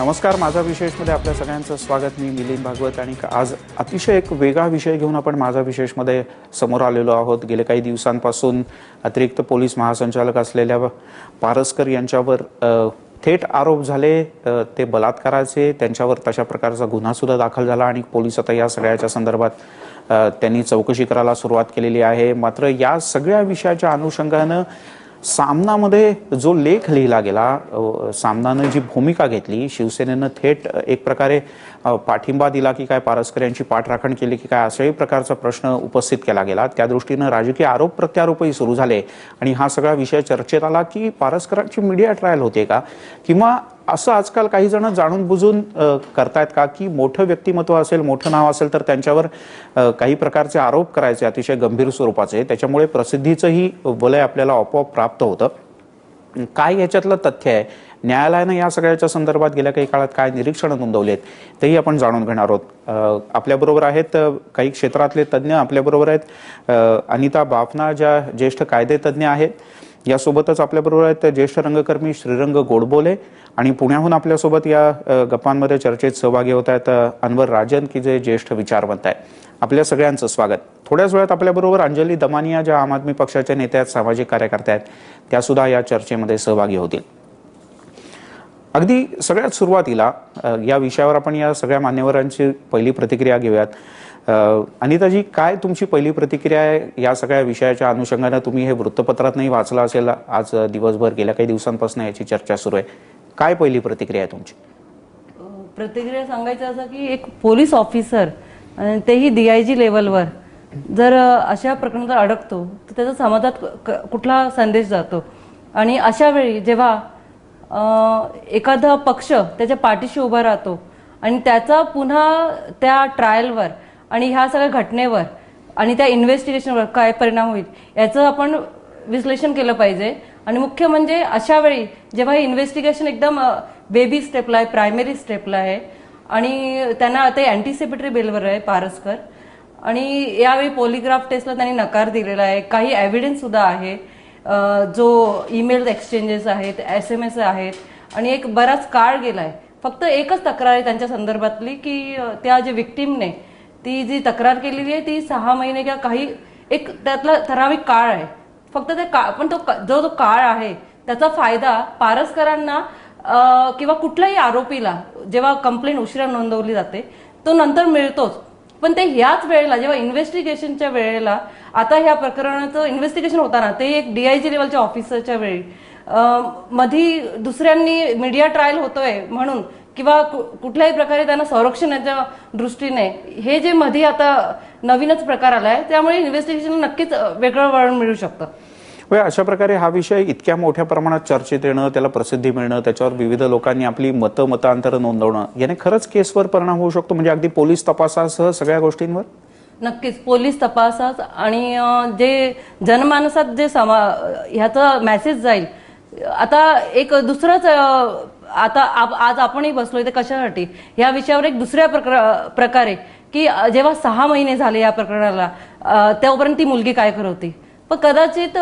नमस्कार, माझा विशेषमध्ये आपल्या सगळ्यांचं स्वागत. मी मिलिंद भागवत आणि आज अतिशय एक वेगळा विषय घेऊन आपण माझा विशेषमध्ये समोर आलेलो आहोत. गेले काही दिवसांपासून अतिरिक्त पोलीस महासंचालक असलेल्या पारसकर यांच्यावर थेट आरोप झाले, ते बलात्काराचे. त्यांच्यावर तशा प्रकारचा गुन्हा सुद्धा दाखल झाला आणि पोलीस आता या सगळ्याच्या संदर्भात त्यांनी चौकशी करायला सुरुवात केलेली आहे. मात्र या सगळ्या विषयाच्या अनुषंगानं सामनामध्ये जो लेख लिहिला गेला, सामनानं जी भूमिका घेतली, शिवसेनेनं थेट एक प्रकारे पाठिंबा दिला की काय पारसकर यांची पाठराखण केली की काय, अशाही प्रकारचा प्रश्न उपस्थित केला गेला. त्या दृष्टीनं राजकीय आरोप प्रत्यारोपही सुरू झाले आणि हा सगळा विषय चर्चेत आला की पारसकरांची मीडिया ट्रायल होते का, किंवा असं आजकाल काही जण जाणून बुजून करतायत का की मोठं व्यक्तिमत्व असेल, मोठं नाव असेल तर त्यांच्यावर काही प्रकारचे आरोप करायचे अतिशय गंभीर स्वरूपाचे, त्याच्यामुळे प्रसिद्धीचंही वलय आपल्याला आपोआप प्राप्त होतं. काय याच्यातलं तथ्य आहे, न्यायालयानं या सगळ्याच्या संदर्भात गेल्या काही काळात काय निरीक्षणं नोंदवली आहेत, तेही आपण जाणून घेणार आहोत. आपल्याबरोबर आहेत काही क्षेत्रातले तज्ज्ञ, आपल्याबरोबर आहेत अनिता बाफना, ज्या ज्येष्ठ कायदेतज्ञ आहेत. यासोबतच आपल्याबरोबर आहेत ज्येष्ठ रंगकर्मी श्रीरंग गोडबोले, आणि पुण्याहून आपल्यासोबत या गप्पांमध्ये चर्चेत सहभागी होत आहेत अनवर राजन, की जे ज्येष्ठ विचारवंत आहेत. आपल्या सगळ्यांचं स्वागत. थोड्याच वेळात आपल्याबरोबर अंजली दमानिया, ज्या आम आदमी पक्षाच्या नेत्या आहेत, सामाजिक कार्यकर्त्या आहेत, त्या सुद्धा या चर्चेमध्ये सहभागी होतील. अगदी सगळ्यात सुरुवातीला या विषयावर आपण या सगळ्या मान्यवरांची पहिली प्रतिक्रिया घेऊयात. अनिताजी, काय तुमची पहिली प्रतिक्रिया आहे या सगळ्या विषयाच्या अनुषंगाने? तुम्ही हे वृत्तपत्रातही वाचलं असेल, आज दिवसभर गेल्या काही दिवसांपासून याची चर्चा सुरू आहे. काय पहिली प्रतिक्रिया आहे तुमची? प्रतिक्रिया सांगायचं असं की एक पोलीस ऑफिसर, तेही DIG लेवलवर, जर अशा प्रकरणात अडकतो तर त्याचा समाजात कुठला संदेश जातो. आणि अशा वेळी जेव्हा एखादा पक्ष त्याच्या पाठीशी उभा राहतो आणि त्याचा पुन्हा त्या ट्रायलवर आणि ह्या सगळ्या घटनेवर आणि त्या इन्व्हेस्टिगेशनवर काय परिणाम होईल याचं आपण विश्लेषण केलं पाहिजे. आणि मुख्य म्हणजे अशा वेळी जेव्हा हे इन्व्हेस्टिगेशन एकदम बेबी स्टेपला आहे, प्रायमरी स्टेपला आहे, आणि त्यांना आता अँटिसिपेटरी बेलवर आहे पारसकर, आणि यावेळी पॉलिग्राफ टेस्टला त्यांनी नकार दिलेला आहे. काही एव्हिडन्स सुद्धा आहे, जो ईमेल एक्सचेंजेस आहेत, SMS आहेत, आणि एक बराच काळ गेलाय. फक्त एकच तक्रार आहे त्यांच्या संदर्भातली की त्या जे विक्टीमने ती जी तक्रार केलेली आहे ती 6 महिने किंवा काही एक त्यातला ठराविक काळ आहे. फक्त ते पण जो काळ आहे त्याचा फायदा पारसकरांना किंवा कुठल्याही आरोपीला जेव्हा कंप्लेंट उशिरा नोंदवली जाते तो नंतर मिळतोच. पण ते ह्याच वेळेला जेव्हा इन्व्हेस्टिगेशनच्या वेळेला, आता ह्या प्रकरणाचं इन्व्हेस्टिगेशन होताना ते एक DIG लेवलच्या ऑफिसरच्या वेळी मधी दुसऱ्यांनी मीडिया ट्रायल होतोय म्हणून किंवा कुठल्याही प्रकारे त्यांना संरक्षणाच्या दृष्टीने हे जे मध्ये आता नवीनच प्रकार आलाय, त्यामुळे इन्व्हेस्टिगेशन नक्कीच वेगळं वळण मिळू शकतं. अशा प्रकारे हा विषय इतक्या मोठ्या प्रमाणात चर्चेत येणं, त्याला प्रसिद्धी मिळणं, त्याच्यावर विविध लोकांनी आपली मतांतरं नोंदवणं, याने खरंच केसवर परिणाम होऊ शकतो, म्हणजे अगदी पोलीस तपासासह सगळ्या गोष्टींवर? नक्कीच, पोलीस तपासात आणि जे जनमानसात जे ह्याचा मेसेज जाईल. आता एक दुसरंच, आता आज आपणही बसलोय ते कशासाठी, या विषयावर एक दुसऱ्या प्रकारे की जेव्हा 6 महिने झाले या प्रकरणाला, तेव्हापर्यंत ती मुलगी काय करत होती. पण कदाचित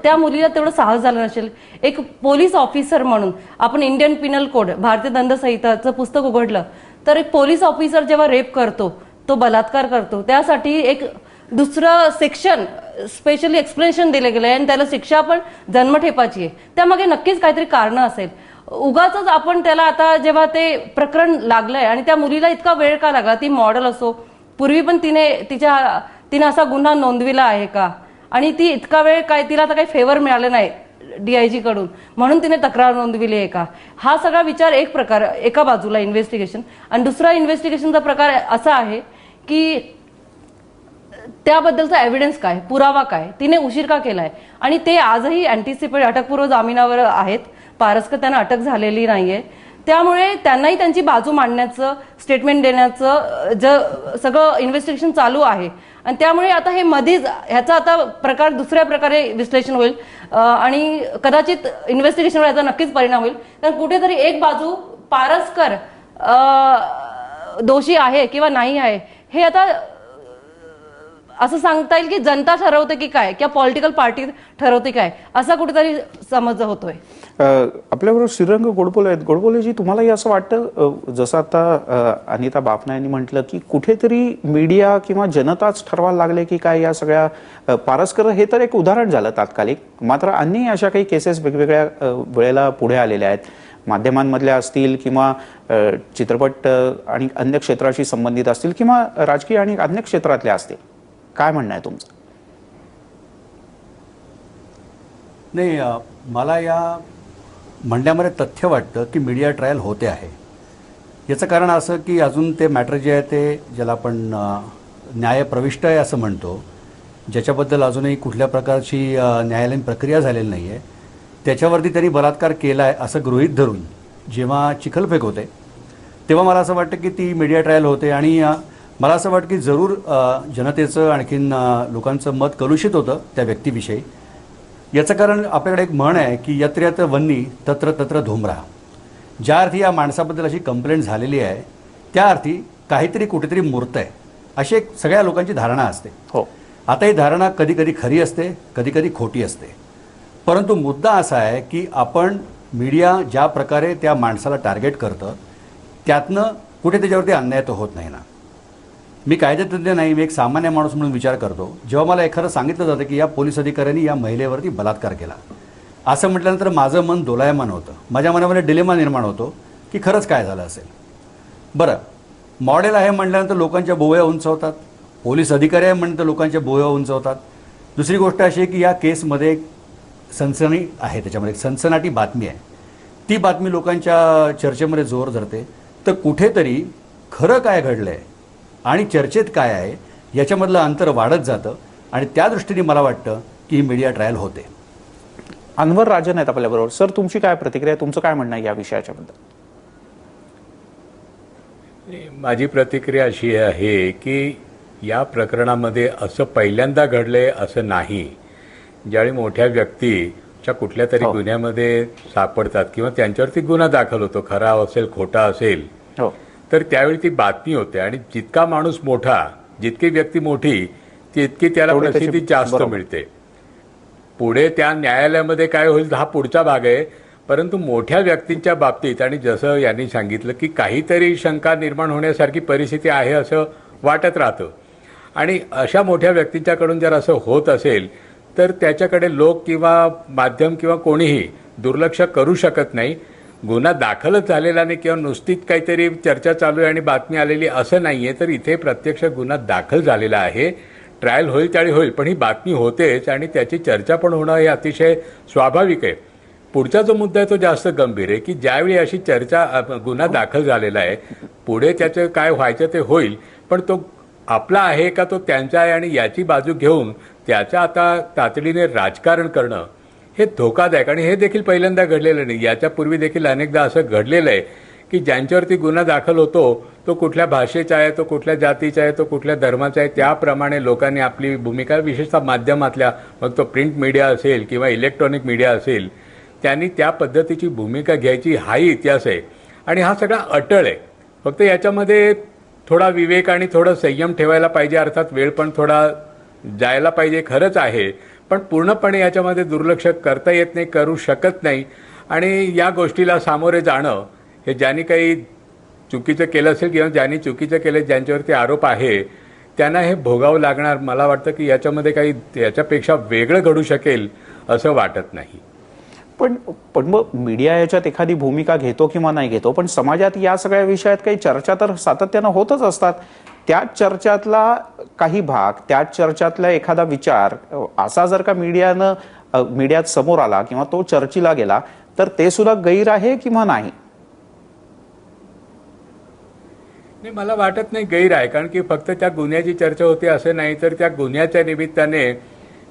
त्या मुलीला तेवढं साहस झालं नसेल. एक पोलीस ऑफिसर म्हणून आपण इंडियन पिनल कोड, भारतीय दंडसंहिताचं पुस्तक उघडलं तर एक पोलीस ऑफिसर जेव्हा रेप करतो, तो बलात्कार करतो, त्यासाठी एक दुसरं सेक्शन स्पेशली एक्सप्लेनेशन दिलं गेलंय आणि त्याला शिक्षा पण जन्मठेपाची आहे. त्यामागे नक्कीच काहीतरी कारण असेल. उगाच आपण त्याला आता जेव्हा ते प्रकरण लागलंय आणि त्या मुलीला इतका वेळ का लागला, ती मॉडेल असो, पूर्वी पण तिने असा गुन्हा नोंदविला आहे का, आणि ती इतका वेळ काय, तिला आता काही फेवर मिळाले नाही DIG कडून म्हणून तिने तक्रार नोंदविली आहे का, हा सगळा विचार एक प्रकार एका बाजूला इन्व्हेस्टिगेशन. आणि दुसरा इन्व्हेस्टिगेशनचा प्रकार असा आहे की त्याबद्दलचा एव्हिडन्स काय, पुरावा काय, तिने उशीर का केलाय. आणि ते आजही अटकपूर्व जामिनावर आहेत पारसकर, त्यांना अटक झालेली नाहीये. त्यामुळे त्यांनाही त्यांची बाजू मांडण्याचं, स्टेटमेंट देण्याचं सगळं इन्व्हेस्टिगेशन चालू आहे. आणि त्यामुळे आता हे मध्येच ह्याचा आता प्रकार दुसऱ्या प्रकारे विश्लेषण होईल आणि कदाचित इन्व्हेस्टिगेशनवर याचा नक्कीच परिणाम होईल. कारण कुठेतरी एक बाजू पारसकर दोषी आहे किंवा नाही आहे हे आता असं सांगता येईल की जनता ठरवते की काय, किंवा पॉलिटिकल पार्टी ठरवते काय, असा कुठेतरी समज होतोय. आपल्याबरोबर श्रीरंग गोडबोले आहेत. गोडबोलेजी, तुम्हालाही असं वाटतं जसं आता अनिता बापना यांनी म्हटलं की कुठेतरी मीडिया किंवा जनताच ठरवायला लागले की काय या सगळ्या पारस्कर, हे तर एक उदाहरण झालं तात्कालिक, मात्र अन्य अशा काही केसेस वेगवेगळ्या वेळेला पुढे आलेल्या आहेत, माध्यमांमधल्या असतील किंवा चित्रपट आणि अन्य क्षेत्राशी संबंधित असतील किंवा राजकीय आणि अन्य क्षेत्रातल्या असतील. काय म्हणणं आहे तुमचं? नाही, मला या म्हणण्यामध्ये तथ्य वाटतं की मीडिया ट्रायल होते आहे. याचं कारण असं की अजून ते मॅटर जे आहे ते ज्याला आपण न्यायप्रविष्ट आहे असं म्हणतो, ज्याच्याबद्दल अजूनही कुठल्या प्रकारची न्यायालयीन प्रक्रिया झालेली नाही आहे, त्याच्यावरती त्यांनी बलात्कार केला आहे असं गृहीत धरून जेव्हा चिखलफेक होते तेव्हा मला असं वाटतं की ती मीडिया ट्रायल होते. आणि मला असं वाटतं की जरूर जनतेचं आणखीन लोकांचं मत कलुषित होतं त्या व्यक्तीविषयी. याचं कारण आपल्याकडे एक म्हण आहे की यत्र यत्र वन्नी तत्र तत्र धूम्रा. ज्या अर्थी या माणसाबद्दल अशी कंप्लेंट झालेली आहे त्या अर्थी काहीतरी कुठेतरी मूर्त आहे, अशी एक सगळ्या लोकांची धारणा असते. हो, आता ही धारणा कधी कधी खरी असते, कधी कधी खोटी असते. परंतु मुद्दा असा आहे की आपण मीडिया ज्या प्रकारे त्या माणसाला टार्गेट करतं त्यातनं कुठे त्याच्यावरती अन्याय तर होत नाही ना. मी कायदेतज्ञ नाही, मी एक सामान्य माणूस म्हणून विचार करतो. जेव्हा मला एखादं सांगितलं जातं की या पोलीस अधिकाऱ्यांनी या महिलेवरती बलात्कार केला, असं म्हटल्यानंतर माझं मन दोलायमान होतं. माझ्या मनामध्ये डिलेमा निर्माण होतो की खरंच काय झालं असेल. बरं, मॉडेल आहे म्हटल्यानंतर लोकांच्या बोव्या उंचावतात, पोलीस अधिकारी आहे म्हणल्यानंतर लोकांच्या बोव्या उंचावतात. दुसरी गोष्ट अशी आहे की या केसमध्ये एक सनसनी आहे, त्याच्यामध्ये एक सनसनाटी बातमी आहे. ती बातमी लोकांच्या चर्चेमध्ये जोर धरते. तर कुठेतरी खरं काय घडलं आहे आणि चर्चेत काय आहे याच्यामधलं अंतर वाढत जातं आणि त्या दृष्टीने मला वाटतं की ही मीडिया ट्रायल होते. अनवर राजन आहेत आपल्याबरोबर. सर, तुमची काय प्रतिक्रिया, तुमचं काय म्हणणं आहे या विषयाच्या बद्दल? माझी प्रतिक्रिया अशी आहे की या प्रकरणामध्ये असं पहिल्यांदा घडलंय असं नाही. ज्यावेळी मोठ्या व्यक्तीच्या कुठल्या तरी गुन्ह्यामध्ये सापडतात किंवा त्यांच्यावरती गुन्हा दाखल होतो, खरा असेल खोटा असेल, तर त्यावेळी ती बातमी होते. आणि जितका माणूस मोठा, जितकी व्यक्ती मोठी, तितकी त्याला प्रसिद्धी जास्त मिळते. पुढे त्या न्यायालयामध्ये काय होईल हा पुढचा भाग आहे. परंतु मोठ्या व्यक्तींच्या बाबतीत, आणि जसं यांनी सांगितलं की काहीतरी शंका निर्माण होण्यासारखी परिस्थिती आहे असं वाटत राहतं. आणि अशा मोठ्या व्यक्तींच्याकडून जर असं होत असेल तर त्याच्याकडे लोक किंवा माध्यम किंवा कोणीही दुर्लक्ष करू शकत नाही. गुन्हा दाखलच झालेला नाही किंवा नुसतीच काहीतरी चर्चा चालू आहे आणि बातमी आलेली असं नाहीये. तर इथे प्रत्यक्ष गुन्हा दाखल झालेला आहे. ट्रायल होईल त्यावेळी होईल, पण ही बातमी होतेच आणि त्याची चर्चा पण होणं हे अतिशय स्वाभाविक आहे. पुढचा जो मुद्दा आहे तो जास्त गंभीर आहे की ज्यावेळी अशी चर्चा, गुन्हा दाखल झालेला आहे, पुढे त्याचं काय व्हायचं ते होईल, पण तो आपला आहे का तो त्यांचा आहे, आणि याची बाजू घेऊन त्याचं आता तातडीने राजकारण करणं हे धोकादायक. आणि हे देखील पहिल्यांदा घडलेलं नाही. याच्यापूर्वी देखील अनेकदा असं घडलेलं आहे की ज्यांच्यावरती गुन्हा दाखल होतो तो कुठल्या भाषेचा आहे, तो कुठल्या जातीचा आहे, तो कुठल्या धर्माचा आहे, त्याप्रमाणे लोकांनी आपली भूमिका, विशेषतः माध्यमातल्या, मग तो प्रिंट मीडिया असेल किंवा इलेक्ट्रॉनिक मीडिया असेल, त्यांनी त्या पद्धतीची भूमिका घ्यायची हाही इतिहास आहे. आणि हा सगळा अटळ आहे. फक्त याच्यामध्ये थोडा विवेक आणि थोडं संयम ठेवायला पाहिजे. अर्थात वेळ पण थोडा जायला पाहिजे, खरंच आहे. पण पूर्णपणे याच्यामध्ये दुर्लक्ष करता येत नाही, करू शकत नाही. आणि या गोष्टीला सामोरे जाणं हे ज्यांनी काही चुकीचं केलं असेल किंवा ज्यांनी चुकीचं केलं, ज्यांच्यावरती आरोप आहे, त्यांना हे भोगावं लागणार. मला वाटतं की याच्यामध्ये काही याच्यापेक्षा वेगळं घडू शकेल असं वाटत नाही. पण मग मीडिया याच्यात एखादी भूमिका घेतो किंवा नाही घेतो, पण समाजात या सगळ्या विषयात काही चर्चा तर सातत्यानं होतच असतात. त्याच चर्चातला काही भाग, त्याच चर्चातला एखादा विचार असा जर का मीडियात समोर आला किंवा तो चर्चेला गेला तर ते सुद्धा गैर आहे किंवा नाही? नाही, मला वाटत नाही गैर आहे. कारण की फक्त त्या गुन्ह्याची चर्चा होते असं नाही, तर त्या गुन्ह्याच्या निमित्ताने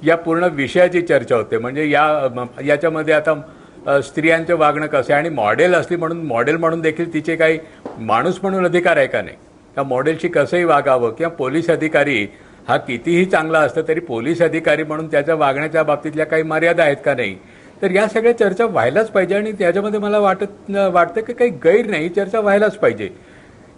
या पूर्ण विषयाची चर्चा होते. म्हणजे याच्यामध्ये आता स्त्रियांचं वागणं कसं आहे, आणि मॉडेल असली म्हणून मॉडेल म्हणून देखील तिचे काही माणूस म्हणून अधिकार आहे का नाही, त्या मॉडेलशी कसंही वागावं, किंवा पोलीस अधिकारी हा कितीही चांगला असतं तरी पोलीस अधिकारी म्हणून त्याच्या वागण्याच्या बाबतीतल्या काही मर्यादा आहेत का नाही. तर या सगळ्या चर्चा व्हायलाच पाहिजे. आणि त्याच्यामध्ये मला वाटतं की काही गैर नाही, चर्चा व्हायलाच पाहिजे.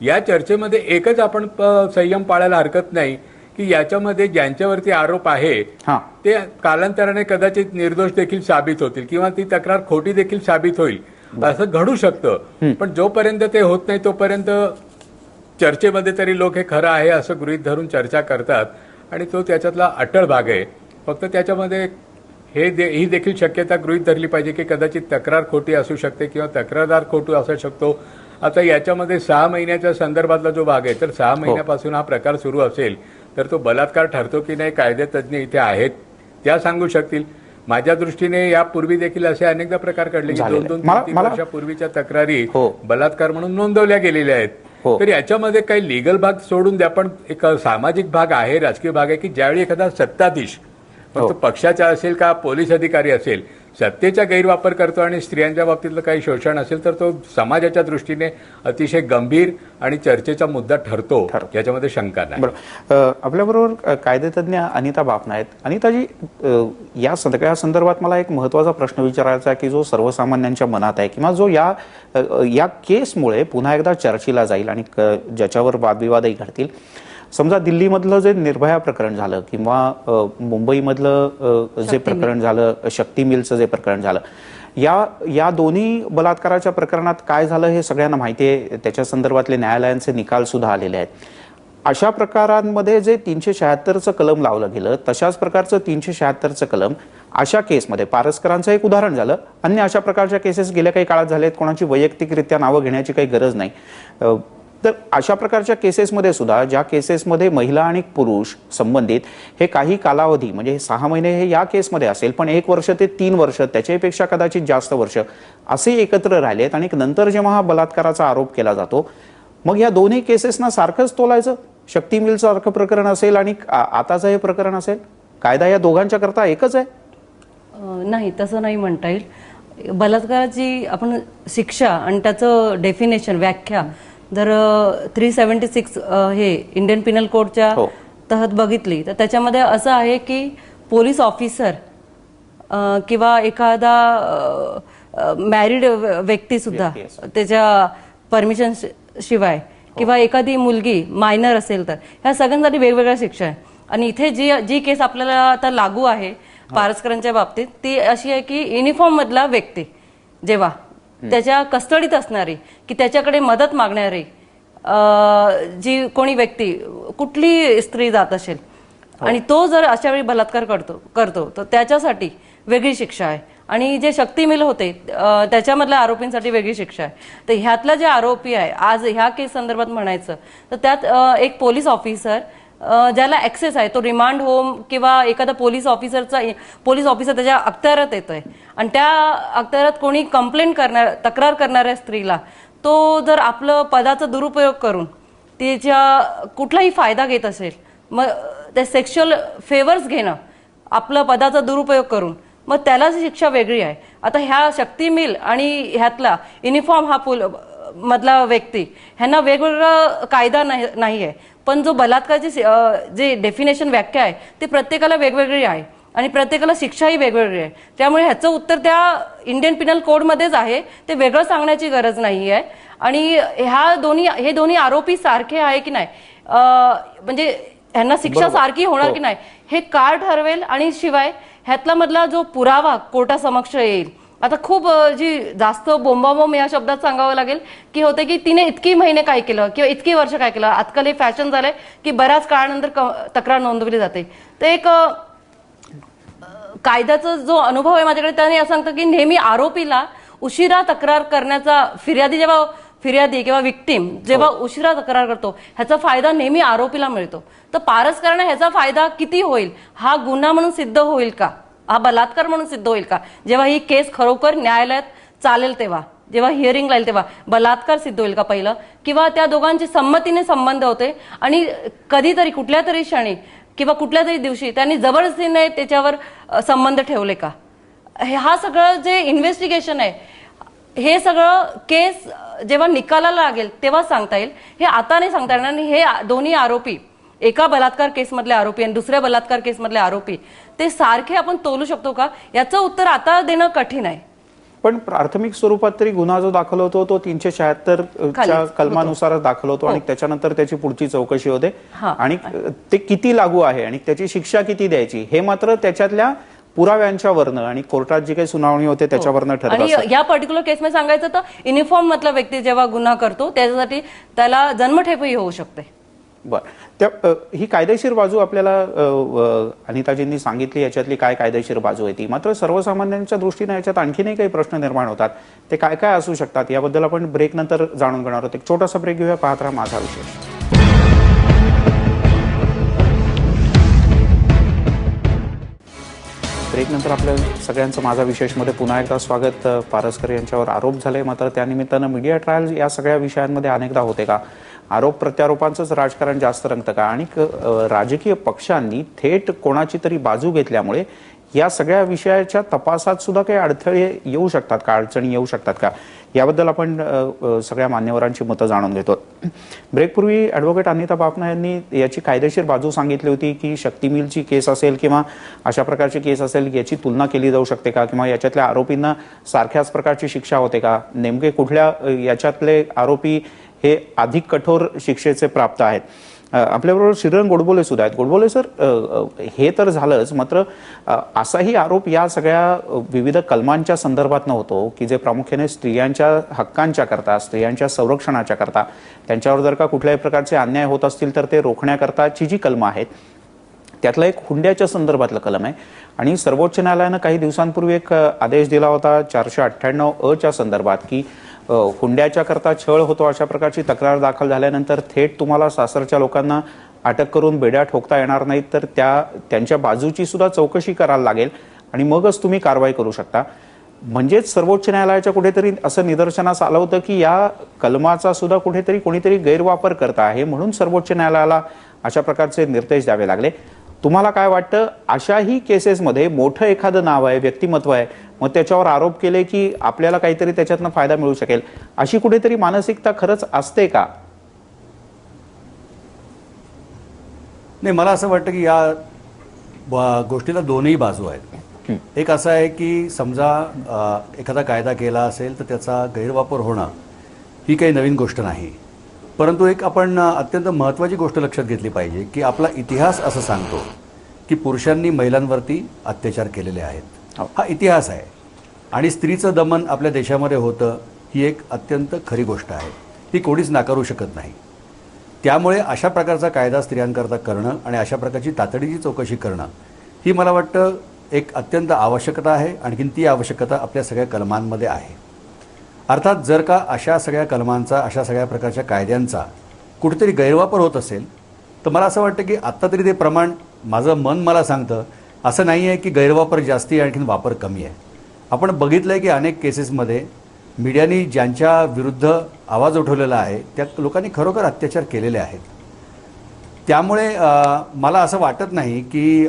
या चर्चेमध्ये एकच आपण संयम पाळायला हरकत नाही की याच्यामध्ये ज्यांच्यावरती आरोप आहे हा. ते कालांतराने कदाचित निर्दोष देखील साबित होतील किंवा ती तक्रार खोटी देखील साबित होईल, असं घडू शकतं. पण जोपर्यंत ते होत नाही तोपर्यंत चर्चेमध्ये तरी लोक हे खरं आहे असं गृहीत धरून चर्चा करतात आणि तो त्याच्यातला अटळ भाग आहे. फक्त त्याच्यामध्ये ही देखील शक्यता गृहीत धरली पाहिजे की कदाचित तक्रार खोटी असू शकते किंवा तक्रारदार खोटू असू शकतो. आता याच्यामध्ये 6 महिन्याच्या संदर्भातला जो भाग आहे, तर 6 महिन्यापासून हा प्रकार सुरू असेल तर तो बलात्कार ठरतो की नाही, कायदेतज्ञ इथे आहेत त्या सांगू शकतील. माझ्या दृष्टीने यापूर्वी देखील असे अनेकदा प्रकार घडले की 2-3 वर्षापूर्वीच्या तक्रारी बलात्कार म्हणून नोंदवल्या गेलेल्या आहेत. तर याच्यामध्ये काही लिगल भाग सोडून द्या, पण एक सामाजिक भाग आहे, राजकीय भाग आहे की ज्यावेळी एखादा सत्ताधीश फक्त पक्षाचा असेल का पोलीस अधिकारी असेल सत्तेचा गैरवापर करतो आणि स्त्रियांच्या बाबतीतलं काही शोषण असेल तर तो समाजाच्या दृष्टीने अतिशय गंभीर आणि चर्चेचा मुद्दा ठरतो, याच्यामध्ये शंका नाही. आपल्याबरोबर कायदेतज्ञ अनिता बापना आहेत. अनिताजी, या सगळ्या संदर्भात मला एक महत्वाचा प्रश्न विचारायचा आहे की जो सर्वसामान्यांच्या मनात आहे किंवा जो या केसमुळे पुन्हा एकदा चर्चेला जाईल आणि ज्याच्यावर वादविवादही घडतील. समजा दिल्लीमधलं जे निर्भया प्रकरण झालं किंवा मुंबईमधलं जे प्रकरण झालं, शक्ती मिलचं जे प्रकरण झालं, या दोन्ही बलात्काराच्या प्रकरणात काय झालं हे सगळ्यांना माहिती आहे. त्याच्या संदर्भातले न्यायालयांचे निकाल सुद्धा आलेले आहेत. अशा प्रकारांमध्ये जे 376चं कलम लावलं गेलं, तशाच प्रकारचं 376चं कलम अशा केसमध्ये, पारसकरांचं एक उदाहरण झालं, अन्य अशा प्रकारच्या केसेस गेल्या काही काळात झालेत. कोणाची वैयक्तिकरित्या नावं घेण्याची काही गरज नाही. तर अशा प्रकारच्या केसेसमध्ये सुद्धा, ज्या केसेसमध्ये महिला आणि पुरुष संबंधित हे काही कालावधी म्हणजे 6 महिने हे या केसमध्ये असेल, पण 1 वर्ष ते 3 वर्ष त्याच्यापेक्षा कदाचित जास्त वर्ष असे एकत्र राहिलेत आणि नंतर जेव्हा हा बलात्काराचा आरोप केला जातो मग या दोन्ही केसेसना सारखंच तोलायचं. शक्ती मिल सारखं प्रकरण असेल आणि आताचं हे प्रकरण असेल, कायदा या दोघांच्या करता एकच आहे? नाही, तसं नाही म्हणता येईल. बलात्काराची आपण शिक्षा आणि त्याचं डेफिनेशन, व्याख्या जर 376 हे इंडियन पिनल कोडच्या तहत बघितली तर त्याच्यामध्ये असं आहे की पोलीस ऑफिसर किंवा एखादा मॅरिड व्यक्ती सुद्धा त्याच्या परमिशन शिवाय किंवा एखादी मुलगी मायनर असेल तर ह्या सगळ्यांसाठी वेगवेगळ्या शिक्षा आहे. आणि इथे जी केस आपल्याला आता लागू आहे पारसकरांच्या बाबतीत ती अशी आहे की युनिफॉर्म मधला व्यक्ती जेव्हा त्याच्या कस्टडीत असणारी की त्याच्याकडे मदत मागणारी जी कोणी व्यक्ती, कुठली स्त्री जात असेल आणि तो जर अशा वेळी बलात्कार करतो तर त्याच्यासाठी वेगळी शिक्षा आहे. आणि जे शक्ती मिल होते त्याच्यामधल्या आरोपींसाठी वेगळी शिक्षा आहे. तर ह्यातला जे आरोपी आहे आज ह्या केस संदर्भात म्हणायचं तर त्यात एक पोलीस ऑफिसर ज्याला ऍक्सेस आहे, तो रिमांड होम किंवा एखादा पोलीस ऑफिसर त्याच्या अखत्यारात येतोय आणि त्या अखत्यारात कोणी तक्रार करणाऱ्या स्त्रीला तो जर आपलं पदाचा दुरुपयोग करून तिच्या कुठलाही फायदा घेत असेल, मग ते सेक्शुअल फेवर्स घेणं आपलं पदाचा दुरुपयोग करून, मग त्याला शिक्षा वेगळी आहे. आता ह्या शक्ती मिल आणि ह्यातला युनिफॉर्म हा मधला व्यक्ती ह्यांना वेगवेगळा कायदा नाही आहे, पण जो बलात्काराची जे डेफिनेशन, व्याख्या आहे ती प्रत्येकाला वेगवेगळी आहे आणि प्रत्येकाला शिक्षाही वेगवेगळी आहे. त्यामुळे ह्याचं उत्तर त्या इंडियन पिनल कोडमध्येच आहे, ते वेगळं सांगण्याची गरज नाही आहे. आणि हे दोन्ही आरोपी सारखे आहे की नाही, म्हणजे ह्यांना शिक्षा सारखी होणार की नाही हे काळ ठरवेल. आणि शिवाय ह्यातला मधला जो पुरावा कोर्टासमक्ष येईल. आता खूप जी जास्त बोंबाबोंब या शब्दात सांगावं लागेल की होते की तिने इतकी महिने काय केलं किंवा इतकी वर्ष काय केलं. आजकाल हे फॅशन झालंय की बऱ्याच काळानंतर तक्रार नोंदवली जाते. तर एक कायद्याचा जो अनुभव आहे माझ्याकडे त्याने असं सांगतं की नेहमी आरोपीला उशिरा तक्रार करण्याचा, फिर्यादी किंवा विक्टीम जेव्हा उशिरा तक्रार करतो ह्याचा फायदा नेहमी आरोपीला मिळतो. तर पारसकरांना ह्याचा फायदा किती होईल, हा गुन्हा म्हणून सिद्ध होईल का, हा बलात्कार म्हणून सिद्ध होईल का, जेव्हा ही केस खरोखर न्यायालयात चालेल तेव्हा, जेव्हा हिअरिंग लागेल तेव्हा बलात्कार सिद्ध होईल का पहिलं, किंवा त्या दोघांची संमतीने संबंध होते आणि कधीतरी कुठल्या तरी क्षणी किंवा कुठल्या तरी दिवशी त्यांनी जबरदस्तीने त्याच्यावर संबंध ठेवले का. हा सगळं जे इन्व्हेस्टिगेशन आहे हे सगळं केस जेव्हा निकालाला लागेल तेव्हा सांगता येईल, हे आता नाही सांगता येणार. आणि हे दोन्ही आरोपी, एका बलात्कार केसमधले आरोपी आणि दुसऱ्या बलात्कार केसमधले आरोपी, ते सारखे आपण तोलू शकतो का, याचं उत्तर आता देणं कठीण आहे. पण प्राथमिक स्वरूपात तरी गुन्हा जो दाखल होतो तो 376च्या कलमानुसारच दाखल होतो आणि त्याच्यानंतर त्याची पुढची चौकशी होते आणि ते किती लागू आहे आणि त्याची शिक्षा किती द्यायची हे मात्र त्याच्यातल्या पुराव्यांच्या वरनं आणि कोर्टात जी काही सुनावणी होते त्याच्यावरनं ठरत आणि या पर्टिक्युलर केसमध्ये सांगायचं तर युनिफॉर्म मधला व्यक्ती जेव्हा गुन्हा करतो त्याच्यासाठी त्याला जन्मठेपही होऊ शकते. बरं, ही कायदेशीर बाजू आपल्याला अनिताजींनी सांगितली, याच्यातली काय कायदेशीर बाजू आहे ती. मात्र सर्वसामान्यांच्या दृष्टीने याच्यात आणखीनही काही प्रश्न निर्माण होतात. ते काय काय असू शकतात याबद्दल आपण ब्रेक नंतर जाणून घेणार आहोत. एक छोटासा ब्रेक घेऊया, पाहत राहा माझा विशेष. ब्रेक नंतर आपल्या सगळ्यांचं माझा विशेषमध्ये पुन्हा एकदा स्वागत. पारसकर यांच्यावर आरोप झाले, मात्र त्यानिमित्तानं मीडिया ट्रायल या सगळ्या विषयांमध्ये अनेकदा होते का? आरोप प्रत्यारोपांचंच राजकारण जास्त रंगतं का? आणि राजकीय पक्षांनी थेट कोणाची तरी बाजू घेतल्यामुळे या सगळ्या विषयाच्या तपासात सुद्धा काही अडथळे येऊ शकतात का, अडचणी येऊ शकतात का, याबद्दल आपण सगळ्या मान्यवरांची मतं जाणून घेतो. ब्रेकपूर्वी ॲडव्होकेट अनिता बापना यांनी याची कायदेशीर बाजू सांगितली होती की शक्ती मिलची केस असेल किंवा अशा प्रकारची केस असेल याची तुलना केली जाऊ शकते का, किंवा याच्यातल्या आरोपींना सारख्याच प्रकारची शिक्षा होते का, नेमके कुठल्या याच्यातले आरोपी हे अधिक कठोर शिक्षेचे प्राप्त आहेत. आपल्याबरोबर श्रीरंग गोडबोले सुद्धा आहेत. गोडबोले सर, हे तर झालंच, मात्र असाही आरोप या सगळ्या विविध कलमांच्या संदर्भात नव्हतो की जे प्रामुख्याने स्त्रियांच्या हक्कांच्या करता, स्त्रियांच्या संरक्षणाच्या करता, त्यांच्यावर जर का कुठल्याही प्रकारचे अन्याय होत असतील तर ते रोखण्याकरताची जी कलमं आहेत त्यातला एक हुंड्याच्या संदर्भातलं कलम आहे. आणि सर्वोच्च न्यायालयानं काही दिवसांपूर्वी एक आदेश दिला होता 498(अ)च्या संदर्भात की हुंड्याच्या करता छळ होतो अशा प्रकारची तक्रार दाखल झाल्यानंतर थेट तुम्हाला सासरच्या लोकांना अटक करून बेड्या ठोकता येणार नाहीत, तर त्यांच्या बाजूची सुद्धा चौकशी करायला लागेल आणि मगच तुम्ही कारवाई करू शकता. म्हणजेच सर्वोच्च न्यायालयाच्या कुठेतरी असं निदर्शनास आलं होतं की या कलमाचा सुद्धा कुठेतरी कोणीतरी गैरवापर करत आहे, म्हणून सर्वोच्च न्यायालयाला अशा प्रकारचे निर्देश द्यावे लागले. तुम्हाला काय वाटतं, अशाही केसेसमध्ये मोठं एखादं नाव आहे, व्यक्तिमत्व आहे, मग त्याच्यावर आरोप केले की आपल्याला काहीतरी त्याच्यातनं फायदा मिळू शकेल, अशी कुठेतरी मानसिकता खरंच असते का? नाही, मला असं वाटतं की या गोष्टीला दोनही बाजू आहेत. एक असं आहे की समजा एखादा कायदा केला असेल तर त्याचा गैरवापर होणं ही काही नवीन गोष्ट नाही, परंतु एक आपण अत्यंत महत्त्वाची गोष्ट लक्षात घेतली पाहिजे की आपला इतिहास असं सांगतो की पुरुषांनी महिलांवरती अत्याचार केलेले आहेत. हा इतिहास आहे आणि स्त्रीचं दमन आपल्या देशामध्ये होतं ही एक अत्यंत खरी गोष्ट आहे, ती कोणीच नाकारू शकत नाही. त्यामुळे अशा प्रकारचा कायदा स्त्रियांकरता करणं आणि अशा प्रकारची तातडीची चौकशी करणं ही मला वाटतं एक अत्यंत आवश्यकता आहे. आणखीन ती आवश्यकता आपल्या सगळ्या कलमांमध्ये आहे. अर्थात जर का अशा सगळ्या कलमांचा, अशा सगळ्या प्रकारच्या कायद्यांचा कुठेतरी गैरवापर होत असेल तर मला असं वाटतं की आत्ता तरी ते प्रमाण, माझं मन मला सांगतं असं नाही आहे की गैरवापर जास्ती आहे आणखीन वापर कमी आहे. आपण बघितलं आहे की अनेक केसेसमध्ये मीडियानी ज्यांच्या विरुद्ध आवाज उठवलेला आहे त्या लोकांनी खरोखर अत्याचार केलेले आहेत. त्यामुळे मला असं वाटत नाही की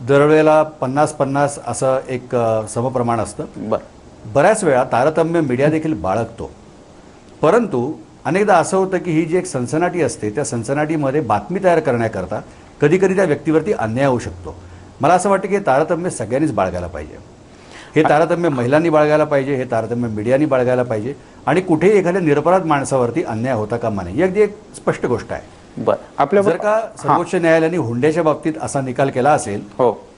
दरवेळेला 50-50 असं एक समप्रमाण असतं. बऱ्याच वेळा तारतम्य मीडिया देखील बाळगतो, परंतु अनेकदा असं होतं की ही जी एक सनसनाटी असते त्या सनसनाटीमध्ये बातमी तयार करण्याकरता कधीकधी त्या व्यक्तीवरती अन्याय होऊ शकतो. मला असं वाटतं की हे तारतम्य सगळ्यांनीच बाळगायला पाहिजे. हे तारतम्य महिलांनी बाळगायला पाहिजे, हे तारतम्य मीडियानी बाळगायला पाहिजे आणि कुठेही एखाद्या निरपराध माणसावरती अन्याय होता कामा नये. ही अगदी एक स्पष्ट गोष्ट आहे. आपल्या जर का सर्वोच्च न्यायालयाने हुंड्याच्या बाबतीत असा निकाल केला असेल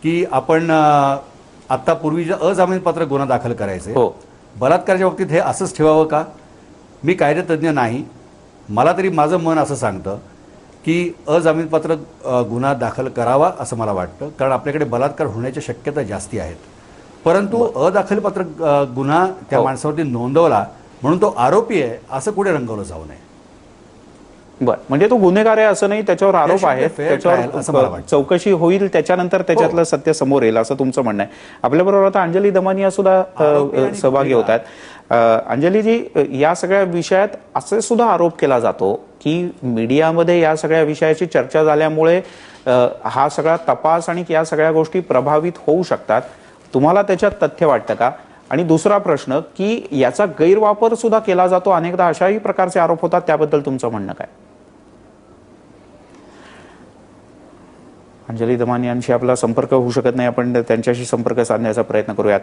की आपण आता पूर्वी अजामीनपात्र गुन्हा दाखल करायचे, बलात्काराच्या बाबतीत हे असंच ठेवावं का? मी कायदेतज्ञ नाही, मला तरी माझं मन असं सांगतं की अजामीनपात्र गुन्हा दाखल करावा असं मला वाटतं, कारण आपल्याकडे बलात्कार होण्याच्या शक्यता जास्ती आहेत. परंतु अदाखलपात्र गुन्हा त्या माणसावरती नोंदवला म्हणून तो आरोपी आहे असं कुठे रंगवलं जाऊ नये. म्हणजे तो गुन्हेगार आहे असं नाही, त्याच्यावर आरोप आहे, त्याच्यावर चौकशी होईल, त्याच्यानंतर त्याच्यातलं सत्य समोर येईल असं तुमचं म्हणणं आहे. आपल्याबरोबर आता अंजली दमानिया सुद्धा सहभागी होत आहेत. अंजलीजी, या सगळ्या विषयात असे सुद्धा आरोप केला जातो की मीडियामध्ये या सगळ्या विषयाची चर्चा झाल्यामुळे हा सगळा तपास आणि या सगळ्या गोष्टी प्रभावित होऊ शकतात. तुम्हाला त्याच्यात तथ्य वाटतं का? आणि दुसरा प्रश्न की याचा गैरवापर सुद्धा केला जातो, अनेकदा अशाही प्रकारचे आरोप होतात, त्याबद्दल तुमचं म्हणणं काय? अंजली दमानी यांशी आपला संपर्क होऊ शकत नाही, आपण त्यांच्याशी संपर्क साधण्याचा प्रयत्न करूयात.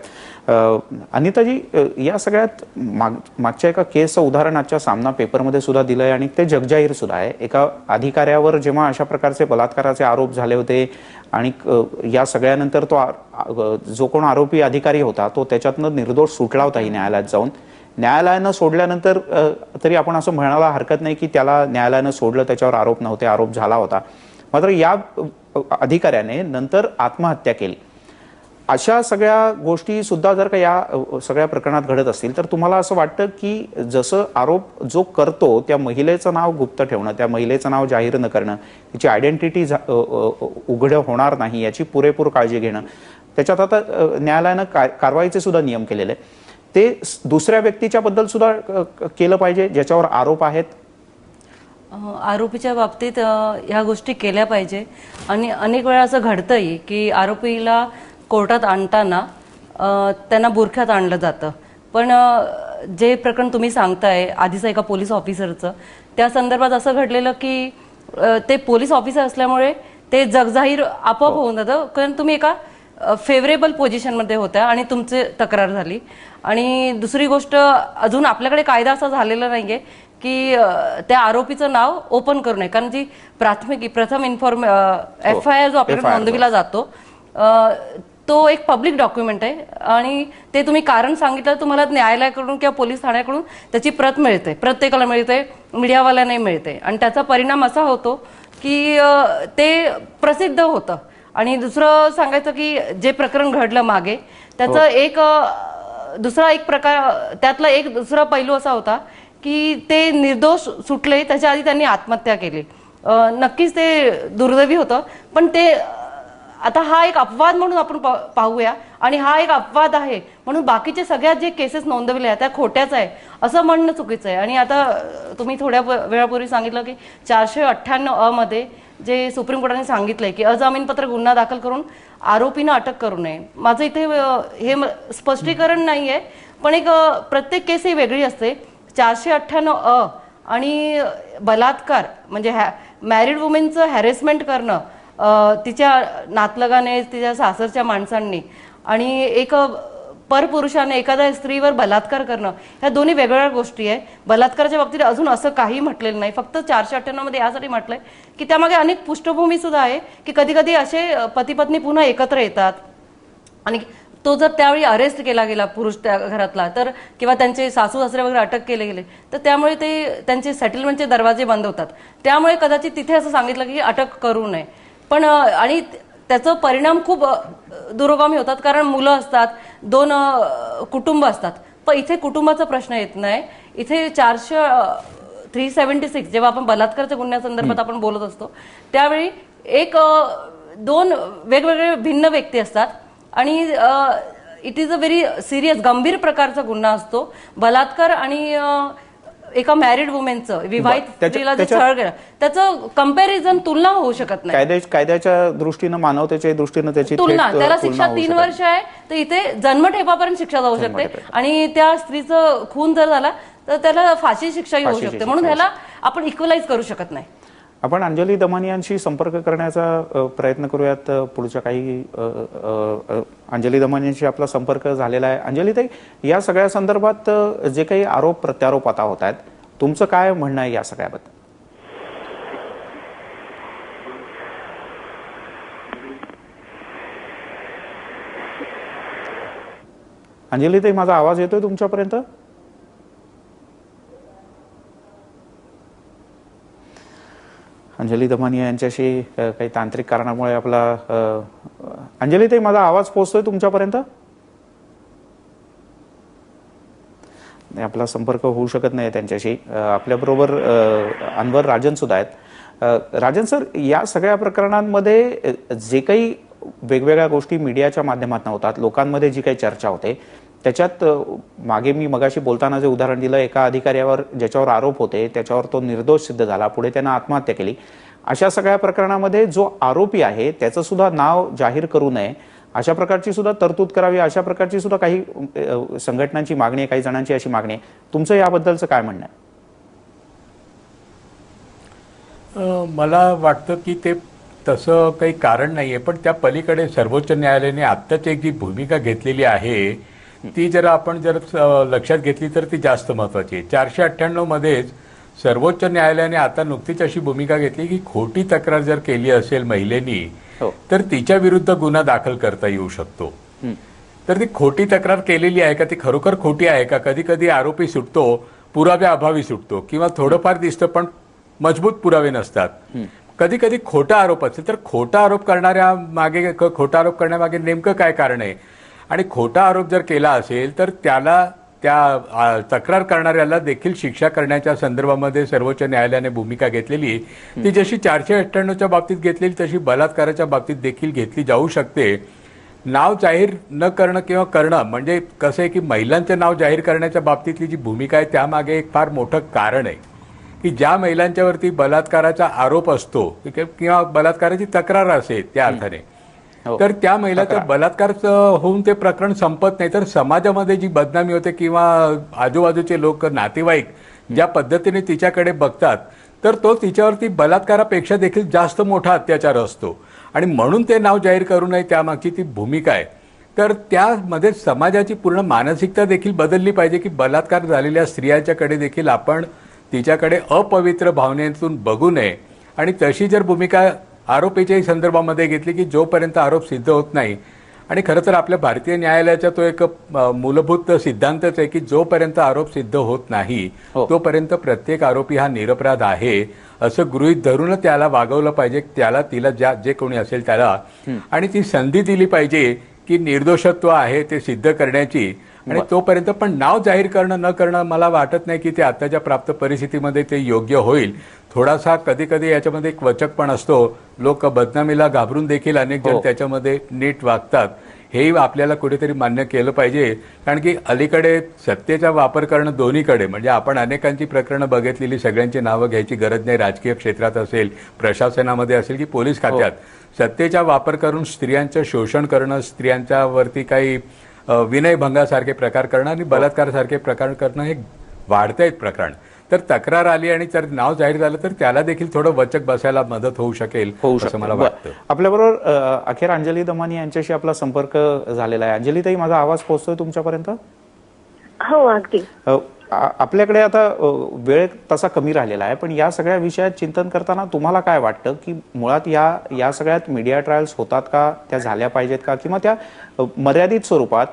अनिताजी, या सगळ्यात मागच्या एका केसचं उदाहरण आजच्या सामना पेपरमध्ये सुद्धा दिलं आहे आणि ते जगजाहीर सुद्धा आहे. एका अधिकाऱ्यावर जेव्हा अशा प्रकारचे बलात्काराचे आरोप झाले होते आणि या सगळ्यानंतर तो जो कोण आरोपी अधिकारी होता तो त्याच्यातनं निर्दोष सुटला होताही न्यायालयात जाऊन. न्यायालयानं सोडल्यानंतर तरी आपण असं म्हणायला हरकत नाही की त्याला न्यायालयानं सोडलं, त्याच्यावर आरोप नव्हते, आरोप झाला होता. मात्र या अधिकाऱ्याने नंतर आत्महत्या केली. अशा सगळ्या गोष्टी सुद्धा जर का या सगळ्या प्रकरणात घडत असतील तर तुम्हाला असं वाटतं की जसं आरोप जो करतो त्या महिलेचं नाव गुप्त ठेवणं, त्या महिलेचं नाव जाहीर न करणं, तिची आयडेंटिटी उघड होणार नाही याची पुरेपूर काळजी घेणं, त्याच्यात आता न्यायालयानं कारवाईचे सुद्धा नियम केलेले, ते दुसऱ्या व्यक्तीच्या बद्दल सुद्धा केलं पाहिजे ज्याच्यावर आरोप आहेत? आरोपीच्या बाबतीत ह्या गोष्टी केल्या पाहिजे. आणि अनेक वेळा असं घडतंही की आरोपीला कोर्टात आणताना त्यांना बुरख्यात आणलं जातं. पण जे प्रकरण तुम्ही सांगताय आधीचं एका पोलीस ऑफिसरचं, त्या संदर्भात असं घडलेलं की ते पोलीस ऑफिसर असल्यामुळे ते जगजाहीर आपोआप होऊन जातं, कारण तुम्ही एका फेवरेबल पोझिशनमध्ये होत्या आणि तुमची तक्रार झाली. आणि दुसरी गोष्ट, अजून आपल्याकडे कायदा असा झालेला नाहीये की त्या आरोपीचं नाव ओपन करू नये, कारण जी प्रथम FIR जो आपल्याकडे नोंदविला जातो तो एक पब्लिक डॉक्युमेंट आहे आणि ते तुम्ही कारण सांगितलं तुम्हाला न्यायालयाकडून किंवा पोलीस ठाण्याकडून त्याची प्रत मिळते, प्रत्येकाला मिळते, मीडियावाल्यांनाही मिळते. आणि त्याचा परिणाम असा होतो की ते प्रसिद्ध होतं. आणि दुसरं सांगायचं की जे प्रकरण घडलं मागे त्याचं एक त्यातला एक दुसरा पैलू असा होता की ते निर्दोष सुटले, त्याच्या आधी त्यांनी आत्महत्या केली. नक्कीच ते दुर्दैवी होतं, पण ते आता हा एक अपवाद म्हणून आपण पाहूया. आणि हा एक अपवाद आहे म्हणून बाकीचे सगळ्यात जे केसेस नोंदवले आहेत त्या खोट्याच आहे असं म्हणणं चुकीचं आहे. आणि आता तुम्ही थोड्या वेळापूर्वी सांगितलं की 498 मध्ये जे सुप्रीम कोर्टाने सांगितलंय की अजामीनपात्र गुन्हा दाखल करून आरोपींना अटक करू नये. माझं इथे हे स्पष्टीकरण नाहीये, पण एक प्रत्येक केस ही वेगळी असते. 498 आणि बलात्कार म्हणजे मॅरिड वुमेनचं हॅरेसमेंट करणं तिच्या नातलगाने, तिच्या सासरच्या माणसांनी, आणि एक परपुरुषाने एखाद्या स्त्रीवर बलात्कार करणं, ह्या दोन्ही वेगवेगळ्या गोष्टी आहे. बलात्काराच्या बाबतीत अजून असं काही म्हटलेलं नाही, फक्त 498 मध्ये यासाठी म्हटलंय की त्यामागे अनेक पृष्ठभूमी सुद्धा आहे की कधी कधी असे पती पत्नी पुन्हा एकत्र येतात आणि तो जर त्यावेळी अरेस्ट केला गेला पुरुष त्या घरातला तर, किंवा त्यांचे सासू सासरे वगैरे अटक केले गेले तर त्यामुळे ते त्यांचे सेटलमेंटचे दरवाजे बंद होतात. त्यामुळे कदाचित तिथे असं सांगितलं की अटक करू नये. पण आणि त्याचा परिणाम खूप दुरोगामी होतात, कारण मुलं असतात, 2 कुटुंब असतात. पण इथे कुटुंबाचा प्रश्न येत नाही. इथे 376 जेव्हा आपण बलात्काराच्या गुन्ह्यासंदर्भात आपण बोलत असतो त्यावेळी 2 वेगवेगळे भिन्न व्यक्ती असतात आणि it is a very serious, गंभीर प्रकारचा गुन्हा असतो बलात्कार. आणि एका मॅरिड वुमेनचं, विवाहित स्त्रीला जे छळ केलं त्याचं कंपॅरिझन, तुलना होऊ शकत नाही. कायद्याच्या दृष्टीनं, मानवतेच्या दृष्टीनं त्याची तुलना, त्याला शिक्षा 3 वर्ष आहे तर इथे जन्मठेपापर्यंत शिक्षा जाऊ शकते. आणि त्या स्त्रीचं खून जर झाला तर त्याला फाशी शिक्षाही होऊ शकते. म्हणून ह्याला आपण इक्वलाइज करू शकत नाही. आपण अंजली दमानी यांशी संपर्क करण्याचा प्रयत्न करूयात पुढच्या काही. अंजली दमानी यांशी आपला संपर्क झालेला आहे. अंजली ताई, या सगळ्या संदर्भात जे काही आरोप प्रत्यारोप आता होत आहेत, तुमचं काय म्हणणं आहे या सगळ्याबद्दल? अंजली ताई, माझा आवाज येतोय तुमच्यापर्यंत? अंजली दमानी यांच्याशी काही तांत्रिक कारणामुळे आपला अंजली ताई, माझा आवाज पोहोचतोय तुमच्यापर्यंत? आपला संपर्क होऊ शकत नाही त्यांच्याशी. आपल्याबरोबर अनवर राजन सुद्धा आहेत. राजन सर, या सगळ्या प्रकरणांमध्ये जे काही वेगवेगळ्या गोष्टी मीडियाच्या माध्यमातून होतात, लोकांमध्ये जी काही चर्चा होते, त्याच्यात मागे मी मगाशी बोलताना जे उदाहरण दिलं, एका अधिकाऱ्यावर ज्याच्यावर आरोप होते त्याच्यावर तो निर्दोष सिद्ध झाला, पुढे त्यानं आत्महत्या केली. अशा सगळ्या प्रकरणामध्ये जो आरोपी आहे त्याचं सुद्धा नाव जाहीर करू नये, अशा प्रकारची सुद्धा तरतूद करावी, अशा प्रकारची सुद्धा काही संघटनांची मागणी आहे, काही जणांची अशी मागणी आहे. तुमचं याबद्दलचं काय म्हणणं आहे? मला वाटतं की ते तसं काही कारण नाहीये, पण त्या पलीकडे सर्वोच्च न्यायालयाने आत्ताच एक जी भूमिका घेतलेली आहे ती जर आपण जर लक्षात घेतली तर ती जास्त महत्वाची आहे. 498 मध्येच सर्वोच्च न्यायालयाने आता नुकतीच अशी भूमिका घेतली की खोटी तक्रार जर केली असेल महिलेनी तर तिच्या विरुद्ध गुन्हा दाखल करता येऊ शकतो. तर ती खोटी तक्रार केलेली आहे का, ती खरोखर खोटी आहे का, कधी कधी आरोपी सुटतो पुराव्याअभावी सुटतो किंवा थोडंफार दिसतं पण मजबूत पुरावे नसतात. कधी कधी खोटा आरोप असेल तर खोटा आरोप करण्यामागे नेमकं काय कारण आहे, आणि खोटा आरोप जर केला असेल तर त्याला त्या तक्रार करणाऱ्याला देखील शिक्षा करण्याच्या संदर्भामध्ये सर्वोच्च न्यायालयाने भूमिका घेतलेली. ती जशी 498च्या बाबतीत घेतलेली तशी बलात्काराच्या बाबतीत देखील घेतली जाऊ शकते. नाव जाहीर न करणं किंवा करणं म्हणजे कसं आहे की महिलांचं नाव जाहीर करण्याच्या बाबतीतली जी भूमिका आहे त्यामागे एक फार मोठं कारण आहे की ज्या महिलांच्यावरती बलात्काराचा आरोप असतो किंवा बलात्काराची तक्रार असेल त्या अर्थाने, तर त्या महिलाचं बलात्कार होऊन ते प्रकरण संपत नाही, तर समाजामध्ये जी बदनामी होते किंवा आजूबाजूचे लोक नातेवाईक ज्या पद्धतीने तिच्याकडे बघतात तर तो तिच्यावरती बलात्कारापेक्षा देखील जास्त मोठा अत्याचार असतो आणि म्हणून ते नाव जाहीर करू नये त्यामागची ती भूमिका आहे. तर त्यामध्ये समाजाची पूर्ण मानसिकता देखील बदलली पाहिजे की बलात्कार झालेल्या स्त्रियांच्याकडे देखील आपण तिच्याकडे अपवित्र भावनेतून बघू नये. आणि तशी जर भूमिका आरोपीच्याही संदर्भामध्ये घेतली की जोपर्यंत आरोप सिद्ध होत नाही, आणि खरं तर आपल्या भारतीय न्यायालयाचा तो एक मूलभूत सिद्धांतच आहे की जोपर्यंत आरोप सिद्ध होत नाही तोपर्यंत प्रत्येक आरोपी हा निरपराध आहे असं गृहीत धरूनच त्याला वागवलं पाहिजे, त्याला तिला जे कोणी असेल त्याला, आणि ती संधी दिली पाहिजे की निर्दोषत्व आहे ते सिद्ध करण्याची. आणि तोपर्यंत पण नाव जाहीर करणं न करणं मला वाटत नाही की ते आताच्या प्राप्त परिस्थितीमध्ये ते योग्य होईल. थोडासा कधी कधी याच्यामध्ये एक वचक पण असतो, लोक बदनामीला घाबरून देखील अनेक जण त्याच्यामध्ये नीट वागतात, हेही आपल्याला कुठेतरी मान्य केलं पाहिजे. कारण की अलीकडे सत्तेचा वापर करणं दोन्हीकडे, म्हणजे आपण अनेकांची प्रकरणं बघितलेली, सगळ्यांची नावं घ्यायची गरज नाही, राजकीय क्षेत्रात असेल, प्रशासनामध्ये असेल की पोलीस खात्यात, सत्तेचा वापर करून स्त्रियांचं शोषण करणं, स्त्रियांच्या वरती काही विनयभंगासारखे प्रकार करणं आणि बलात्कारासारखे प्रकार करणं हे वाढतायत प्रकरण. तर तक्रार आली आणि जर नाव जाहीर झालं तर त्याला देखील थोडं वचक बसायला मदत होऊ शकेल असं मला वाटतं. आपल्याबरोबर अखेर अंजली दमानी यांच्याशी आपला संपर्क झालेला आहे. अंजली ताई, माझा आवाज पोहोचतोय तुमच्यापर्यंत? हो, अगदी. आपल्याकडे आता वेळ तसा कमी राहिलेला आहे, पण या सगळ्या विषयात चिंतन करताना तुम्हाला काय वाटतं की मुळात या सगळ्यात मीडिया ट्रायल्स होतात का, त्या झाल्या पाहिजेत का, किंवा त्या मर्यादित स्वरूपात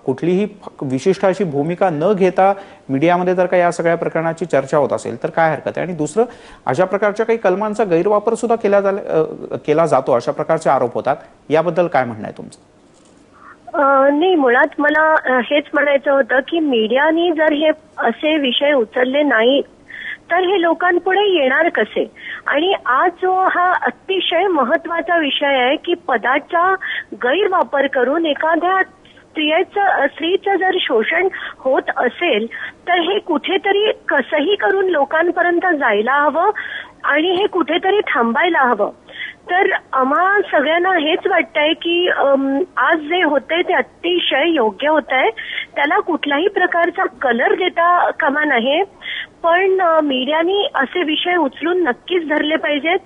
कुठलीही विशिष्ट अशी भूमिका न घेता मीडियामध्ये जर का या सगळ्या प्रकरणाची चर्चा होत असेल तर काय हरकत आहे? आणि दुसरं, अशा प्रकारच्या काही कलमांचा गैरवापर सुद्धा केला जातो, अशा प्रकारचे आरोप होतात, याबद्दल काय म्हणणं आहे तुमचं? नाही, मुळात मला हेच म्हणायचं होतं की मीडियानी जर हे असे विषय उचलले नाहीत तर हे लोकांपुढे येणार कसे. आणि आज जो हा अतिशय महत्वाचा विषय आहे की पदाचा गैरवापर करून एखाद्या स्त्रीचं जर शोषण होत असेल तर हे कुठेतरी कसंही करून लोकांपर्यंत जायला हवं आणि हे कुठेतरी थांबायला हवं. तर आम्हा सगळ्यांना हेच वाटतंय की आज जे होतंय ते अतिशय योग्य होत आहे, त्याला कुठल्याही प्रकारचा कलर देता कामा नये. पण मीडियानी असे विषय उचलून नक्कीच धरले पाहिजेत.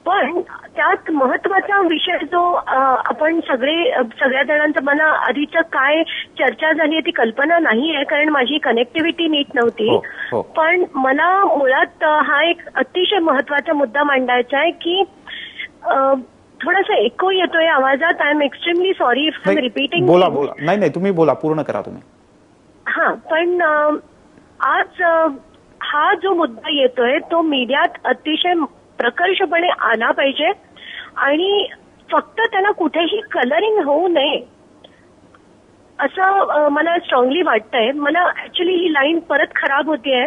पण त्यात महत्वाचा विषय जो आपण सगळ्या जणांचं, मला आधीचं काय चर्चा झाली ती कल्पना नाही आहे कारण माझी कनेक्टिव्हिटी नीट नव्हती. पण मला मुळात हा एक अतिशय महत्वाचा मुद्दा मांडायचा आहे की थोडासा एको येतोय आवाजात. I am extremely sorry if I am repeating. बोला. नाही, तुम्ही बोला, पूर्ण करा तुम्ही. हा, पण आज हा जो मुद्दा येतोय तो मीडियात अतिशय प्रकर्षपणे आला पाहिजे आणि फक्त त्याला कुठेही कलरिंग होऊ नये असं मला स्ट्रॉंगली वाटतंय. मला ऍक्च्युली ही लाईन परत खराब होतीये,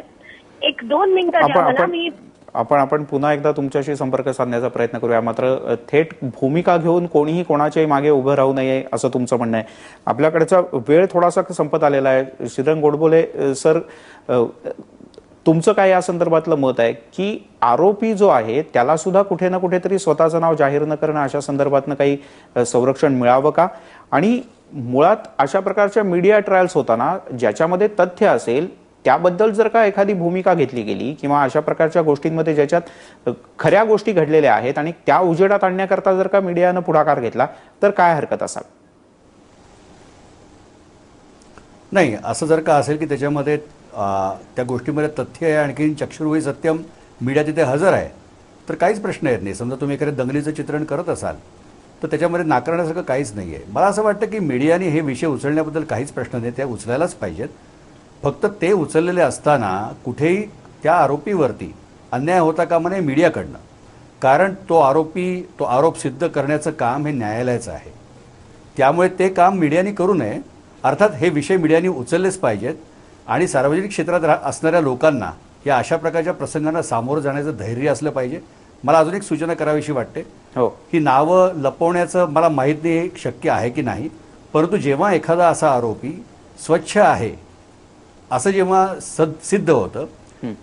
1-2 मिनिटं द्या मला. मी आपण पुन्हा एकदा तुमच्याशी संपर्क साधण्याचा प्रयत्न करूया, मात्र थेट भूमिका घेऊन कोणीही कोणाच्याही मागे उभं राहू नये असं तुमचं म्हणणं आहे. आपल्याकडचा वेळ थोडासा संपत आलेला आहे. श्रीरंग गोडबोले सर, तुमचं काय या संदर्भातलं मत आहे की आरोपी जो आहे त्याला सुद्धा कुठे ना कुठेतरी स्वतःचं नाव जाहीर न करणं अशा संदर्भातनं काही संरक्षण मिळावं का? आणि मुळात अशा प्रकारच्या मीडिया ट्रायल्स होताना ज्याच्यामध्ये तथ्य असेल त्याबद्दल जर का एखादी भूमिका घेतली गेली किंवा अशा प्रकारच्या गोष्टींमध्ये ज्याच्यात खऱ्या गोष्टी घडलेल्या आहेत आणि त्या उजेडात आणण्याकरता जर का मीडियानं पुढाकार घेतला तर काय हरकत असावी? नाही, असं जर का असेल की त्याच्यामध्ये त्या गोष्टीमध्ये तथ्य आहे, आणखी चक्षुर्वयी सत्यम मीडिया तिथे हजर आहे, तर काहीच प्रश्न येत नाही. समजा तुम्ही एखाद्या दंगलीचं चित्रण करत असाल तर त्याच्यामध्ये नाकारण्यासारखं काहीच नाही आहे. मला असं वाटतं की मीडियाने हे विषय उचलण्याबद्दल काहीच प्रश्न नाही, त्या उचलायलाच पाहिजेत. फक्त ते उचललेले असताना कुठेही त्या आरोपीवरती अन्याय होता कामा नये मीडियाकडनं. कारण तो आरोप सिद्ध करण्याचं काम हे न्यायालयाचं आहे. त्यामुळे ते काम मीडियाने करू नये. अर्थात हे विषय मीडियाने उचललेच पाहिजेत आणि सार्वजनिक क्षेत्रात असणाऱ्या लोकांना या अशा प्रकारच्या प्रसंगांना सामोरं जाण्याचं धैर्य असलं पाहिजे. मला अजून एक सूचना करावीशी वाटते. हो, ही नावं लपवण्याचं मला माहीत नाही शक्य आहे की नाही, परंतु जेव्हा एखादा असा आरोपी स्वच्छ आहे असं जेव्हा सिद्ध होतं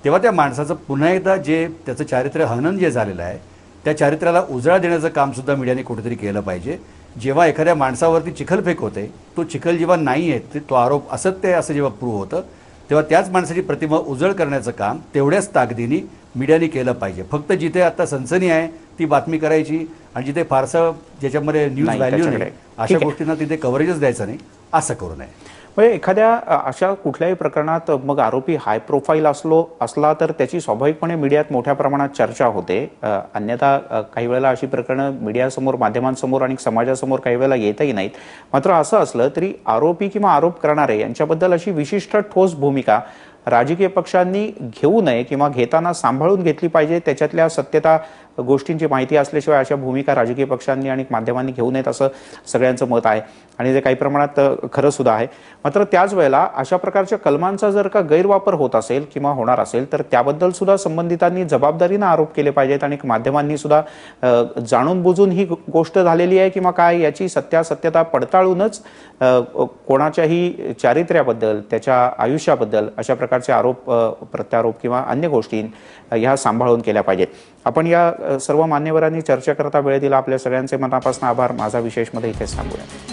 तेव्हा त्या माणसाचं पुन्हा एकदा जे त्याचं चारित्र्य हनन जे झालेलं आहे त्या चारित्र्याला उजाळा देण्याचं काम सुद्धा मीडियाने कुठेतरी केलं पाहिजे. जेव्हा एखाद्या माणसावरती चिखलफेक होते, तो चिखल जेव्हा नाही आहे, तो आरोप असत्य आहे असं जेव्हा प्रूव्ह होतं, तेव्हा त्याच माणसाची प्रतिमा उजळ करण्याचं काम तेवढ्याच ताकदीने मीडियाने केलं पाहिजे. फक्त जिथे आता सनसनी आहे ती बातमी करायची आणि जिथे फारसं ज्याच्यामध्ये न्यूज नाही, व्हॅल्यू नाही त्याच्याकडे. अशा ठीक आहे. गोष्टींना तिथे कव्हरेजच द्यायचं नाही, असं करू नये. म्हणजे एखाद्या अशा कुठल्याही प्रकरणात मग आरोपी हाय प्रोफाईल असला तर त्याची स्वाभाविकपणे मीडियात मोठ्या प्रमाणात चर्चा होते. अन्यथा काही वेळेला अशी प्रकरणं मीडियासमोर, माध्यमांसमोर आणि समाजासमोर काही वेळेला येतही नाहीत. मात्र असं असलं तरी आरोपी किंवा आरोप करणारे यांच्याबद्दल अशी विशिष्ट ठोस भूमिका राजकीय पक्षांनी घेऊ नये किंवा घेताना सांभाळून घेतली पाहिजे. त्याच्यातल्या सत्यता गोष्टींची माहिती असल्याशिवाय अशा भूमिका राजकीय पक्षांनी आणि माध्यमांनी घेऊ नयेत असं सगळ्यांचं मत आहे आणि ते काही प्रमाणात खरं सुद्धा आहे. मात्र त्याच वेळेला अशा प्रकारच्या कलमांचा जर का गैरवापर होत असेल किंवा होणार असेल तर त्याबद्दल सुद्धा संबंधितांनी जबाबदारीनं आरोप केले पाहिजेत आणि माध्यमांनी सुद्धा जाणून बुजून ही गोष्ट झालेली आहे किंवा काय याची सत्यता पडताळूनच कोणाच्याही चारित्र्याबद्दल, त्याच्या आयुष्याबद्दल अशा प्रकारचे आरोप, प्रत्यारोप किंवा अन्य गोष्टी ह्या सांभाळून केल्या पाहिजेत. आपण या सर्व मान्यवरांनी चर्चा करता वेळ दिला. आपल्या सगळ्यांचे मनापासून आभार. माझा विशेषमध्ये इथेच थांबूया.